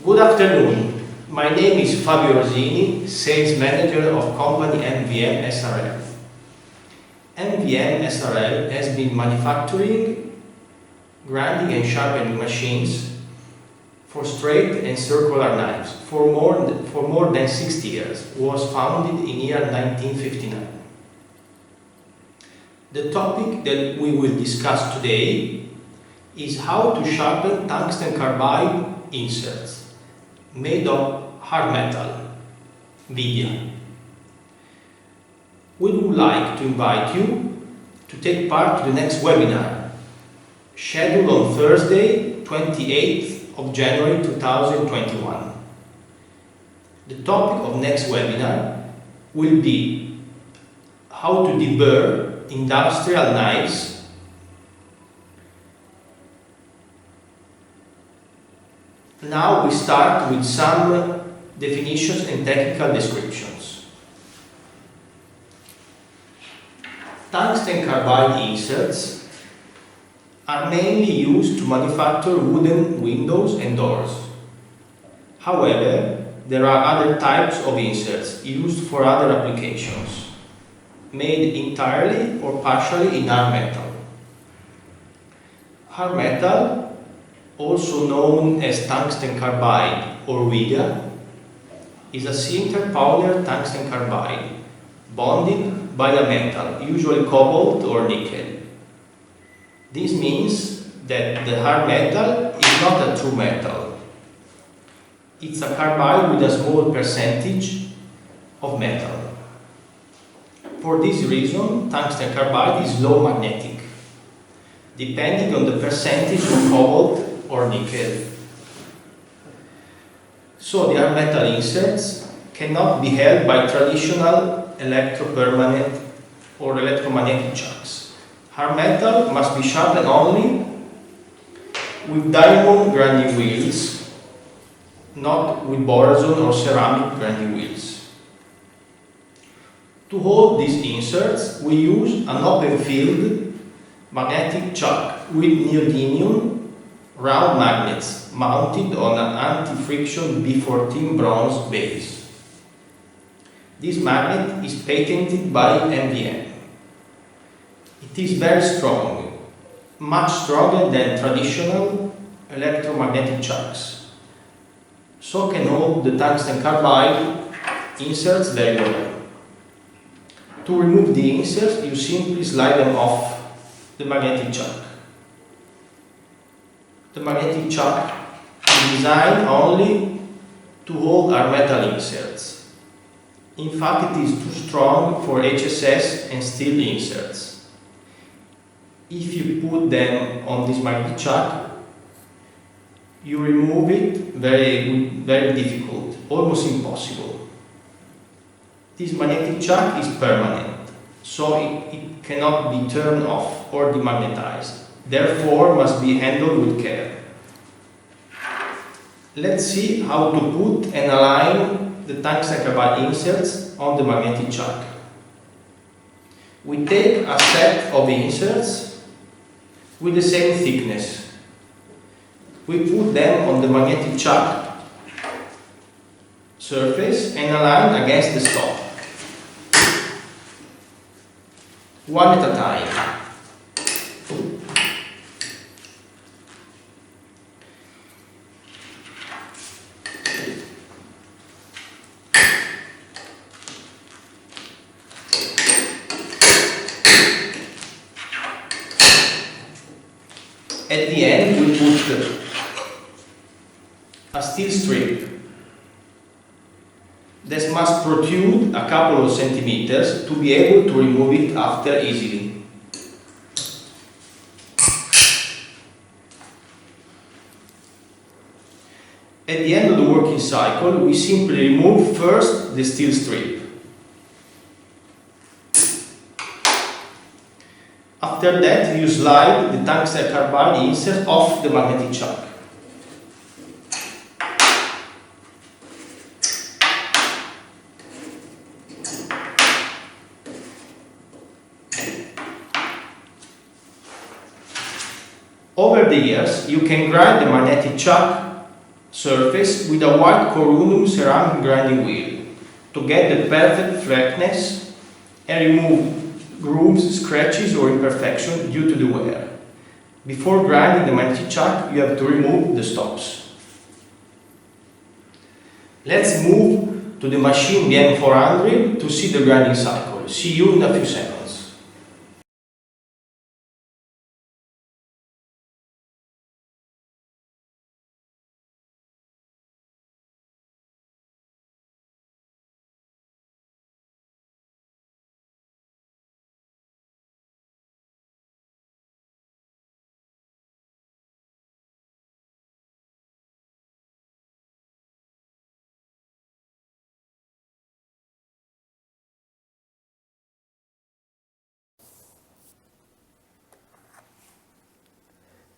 Good afternoon. My name is Fabio Rosini, Sales Manager of company MVM SRL. MVM SRL has been manufacturing, grinding and sharpening machines for straight and circular knives for more than 60 years. It was founded in year 1959. The topic that we will discuss today is how to sharpen tungsten carbide inserts made of hard metal, vidia. We would like to invite you to take part in the next webinar, scheduled on Thursday, 28th of January 2021. The topic of next webinar will be how to deburr industrial knives. Now we start with some definitions and technical descriptions. Tungsten carbide inserts are mainly used to manufacture wooden windows and doors. However, there are other types of inserts used for other applications, made entirely or partially in hard metal. Hard metal, also known as tungsten carbide or vidia, is a sinter polymer tungsten carbide bonded by a metal, usually cobalt or nickel. This means that the hard metal is not a true metal. It's a carbide with a small percentage of metal. For this reason, tungsten carbide is low magnetic, depending on the percentage of cobalt or nickel. So the hard metal inserts cannot be held by traditional electropermanent or electromagnetic chucks. Hard metal must be sharpened only with diamond grinding wheels, not with borazon or ceramic grinding wheels. To hold these inserts, we use an open-field magnetic chuck with neodymium round magnets mounted on an anti-friction B14 bronze base. This magnet is patented by MVM. It is very strong, much stronger than traditional electromagnetic chucks, so can hold the tungsten carbide inserts very well. To remove the inserts, you simply slide them off the magnetic chuck. The magnetic chuck is designed only to hold our metal inserts. In fact, it is too strong for HSS and steel inserts. If you put them on this magnetic chuck, you remove it very difficult, almost impossible. This magnetic chuck is permanent, so it cannot be turned off or demagnetized. Therefore, must be handled with care. Let's see how to put and align the tungsten carbide inserts on the magnetic chuck. We take a set of inserts with the same thickness. We put them on the magnetic chuck surface and align against the stop, one at a time. At the end, we put a steel strip that must protrude a couple of centimeters to be able to remove it after easily. At the end of the working cycle, we simply remove first the steel strip. After that, you slide the tungsten carbide insert off the magnetic chuck. Over the years, you can grind the magnetic chuck surface with a white corundum ceramic grinding wheel to get the perfect flatness and remove grooves, scratches or imperfections due to the wear. Before grinding the magnetic chuck, you have to remove the stops. Let's move to the machine BM400 to see the grinding cycle. See you in a few seconds.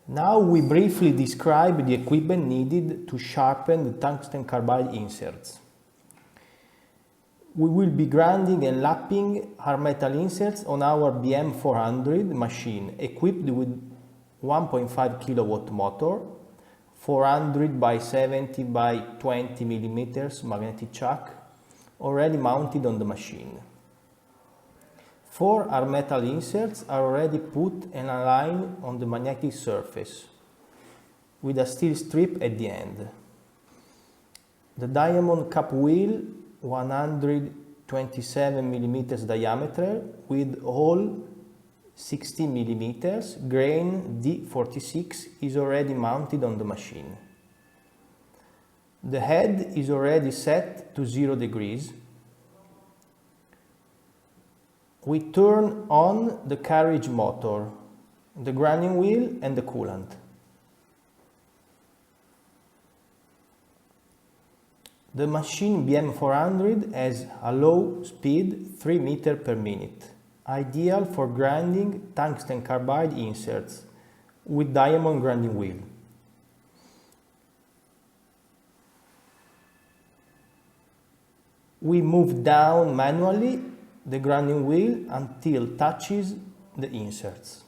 Now we briefly describe the equipment needed to sharpen the tungsten carbide inserts. We will be grinding and lapping hard metal inserts on our BM400 machine equipped with 1.5 kilowatt motor, 400 by 70 by 20 millimeters magnetic chuck already mounted on the machine. 4 hard metal inserts are already put and aligned on the magnetic surface with a steel strip at the end. The diamond cap wheel 127 millimeters diameter with hole 60 millimeters, grain D46 is already mounted on the machine. The head is already set to 0 degrees. We turn on the carriage motor, the grinding wheel and the coolant. The machine BM400 has a low speed 3 meters per minute, ideal for grinding tungsten carbide inserts with diamond grinding wheel. We move down manually the grinding wheel until it touches the inserts.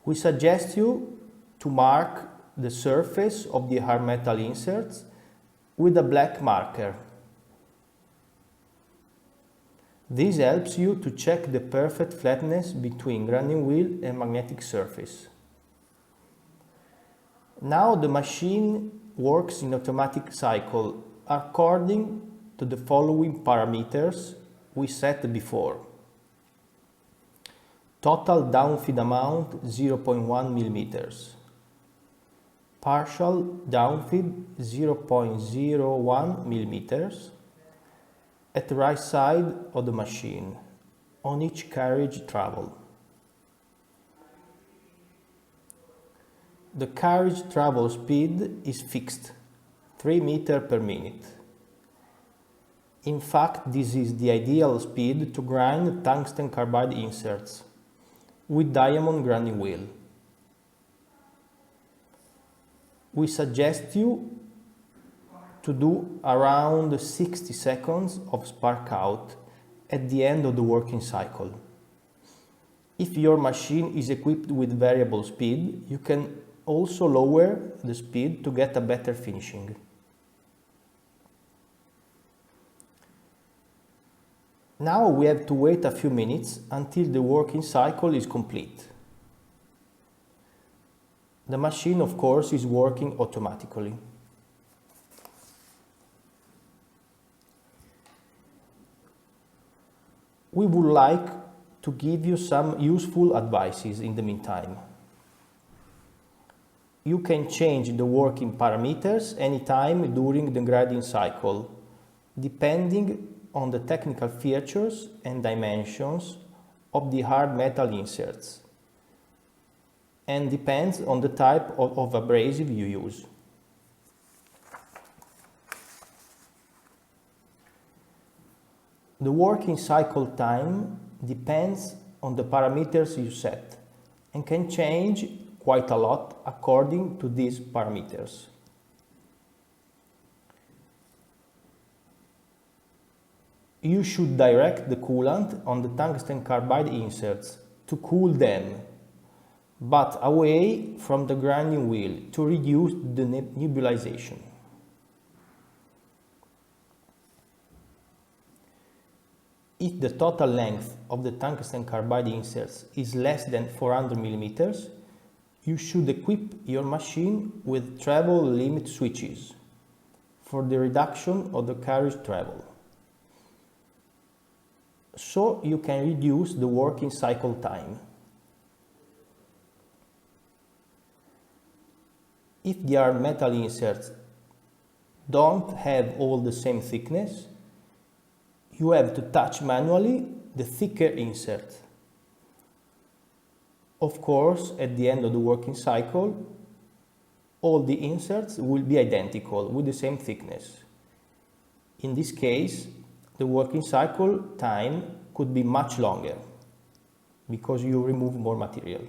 We suggest you to mark the surface of the hard metal inserts with a black marker. This helps you to check the perfect flatness between grinding wheel and magnetic surface. Now the machine works in automatic cycle according to the following parameters we set before. Total downfeed amount 0.1 millimeters. Partial downfeed 0.01 millimeters at the right side of the machine on each carriage travel. The carriage travel speed is fixed, 3 meters per minute. In fact, this is the ideal speed to grind tungsten carbide inserts with diamond grinding wheel. We suggest you to do around 60 seconds of spark out at the end of the working cycle. If your machine is equipped with variable speed, you can also lower the speed to get a better finishing. Now we have to wait a few minutes until the working cycle is complete. The machine, of course, is working automatically. We would like to give you some useful advices in the meantime. You can change the working parameters anytime during the grinding cycle, depending on the technical features and dimensions of the hard metal inserts, and depends on the type of abrasive you use. The working cycle time depends on the parameters you set and can change quite a lot according to these parameters. You should direct the coolant on the tungsten carbide inserts to cool them but away from the grinding wheel to reduce the nebulization. If the total length of the tungsten carbide inserts is less than 400 mm, you should equip your machine with travel limit switches for the reduction of the carriage travel, so you can reduce the working cycle time. If the metal inserts don't have all the same thickness, you have to touch manually the thicker insert. Of course, at the end of the working cycle, all the inserts will be identical with the same thickness. In this case, the working cycle time could be much longer because you remove more material.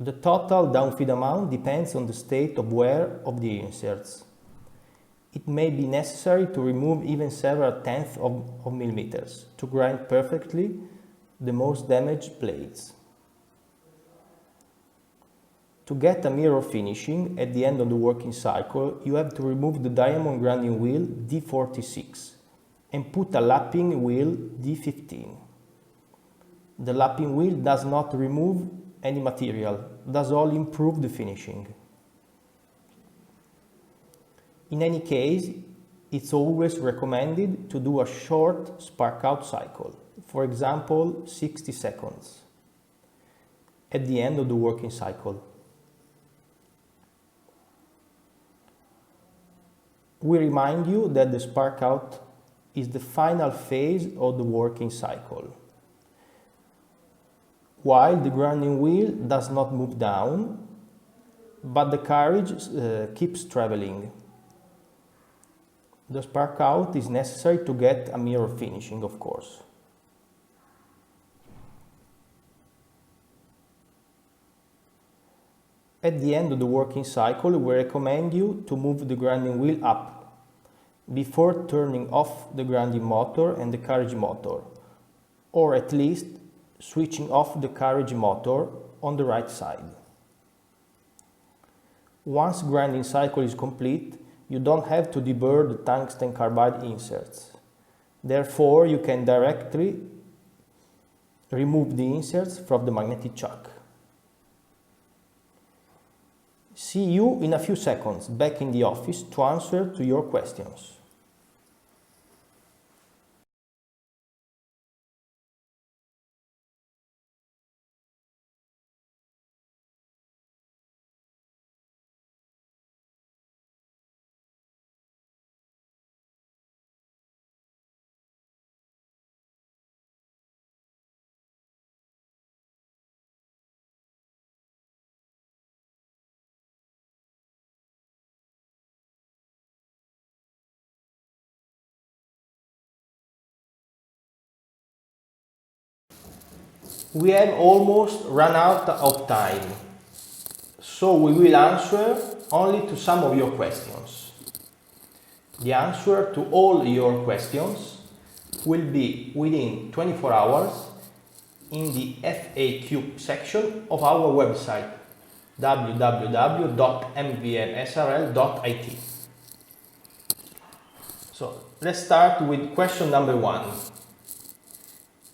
The total downfeed amount depends on the state of wear of the inserts. It may be necessary to remove even several tenths of millimeters to grind perfectly the most damaged plates. To get a mirror finishing at the end of the working cycle, you have to remove the diamond grinding wheel D46 and put a lapping wheel D15. The lapping wheel does not remove any material, does only improve the finishing. In any case, it's always recommended to do a short spark out cycle, for example 60 seconds, at the end of the working cycle. We remind you that the spark out is the final phase of the working cycle. While the grinding wheel does not move down, but the carriage keeps traveling. The spark out is necessary to get a mirror finishing, of course. At the end of the working cycle, we recommend you to move the grinding wheel up before turning off the grinding motor and the carriage motor, or at least switching off the carriage motor on the right side. Once grinding cycle is complete, you don't have to deburr the tungsten carbide inserts. Therefore, you can directly remove the inserts from the magnetic chuck. See you in a few seconds back in the office to answer to your questions. We have almost run out of time, so we will answer only to some of your questions. The answer to all your questions will be within 24 hours in the FAQ section of our website www.mvmsrl.it. So let's start with question number 1.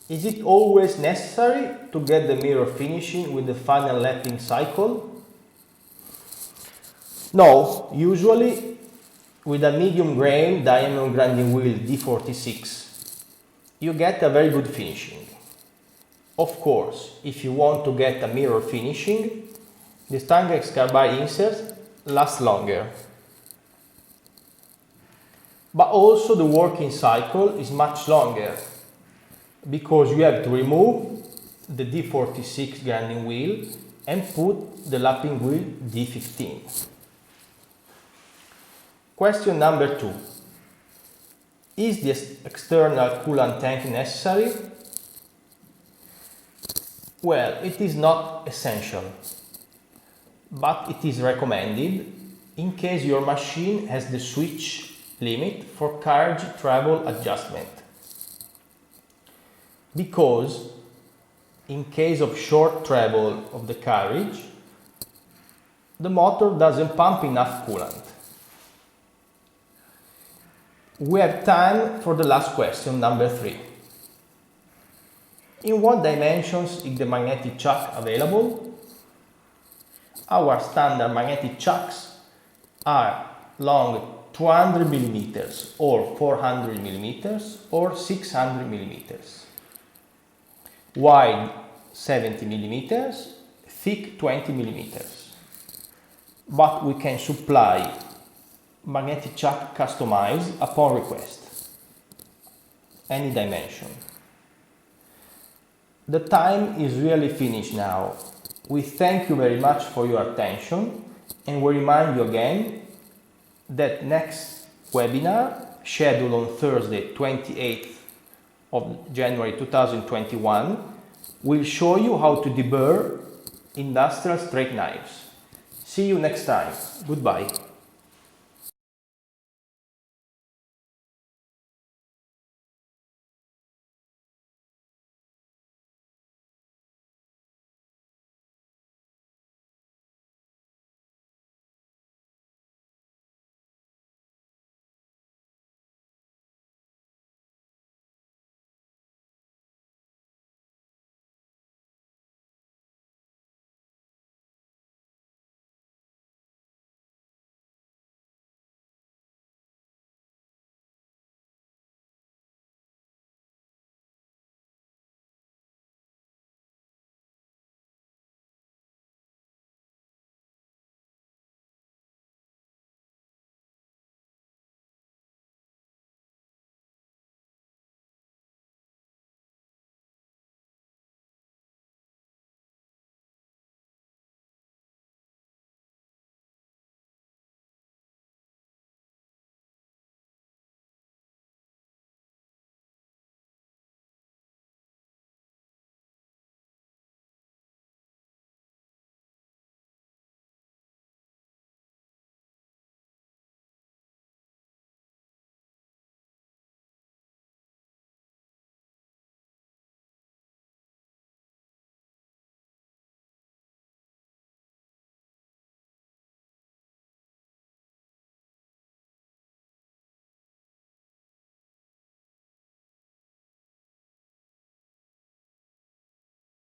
Is it always necessary to get the mirror finishing with the final lapping cycle? No, usually with a medium grain diamond grinding wheel D46, you get a very good finishing. Of course, if you want to get a mirror finishing, the tungsten carbide inserts last longer. But also the working cycle is much longer, because you have to remove the D46 grinding wheel and put the lapping wheel D15. Question number 2. Is this external coolant tank necessary? Well, it is not essential, but it is recommended in case your machine has the switch limit for carriage travel adjustment. because in case of short travel of the carriage, the motor doesn't pump enough coolant. We have time for the last question, number 3. In what dimensions is the magnetic chuck available? Our standard magnetic chucks are long 200 millimeters or 400 millimeters or 600 millimeters, wide 70 millimeters, thick 20 millimeters. But we can supply magnetic chuck customized upon request, any dimension. The time is really finished now. We thank you very much for your attention, and we remind you again that next webinar, scheduled on Thursday 28th of January 2021, will show you how to deburr industrial straight knives. See you next time. Goodbye.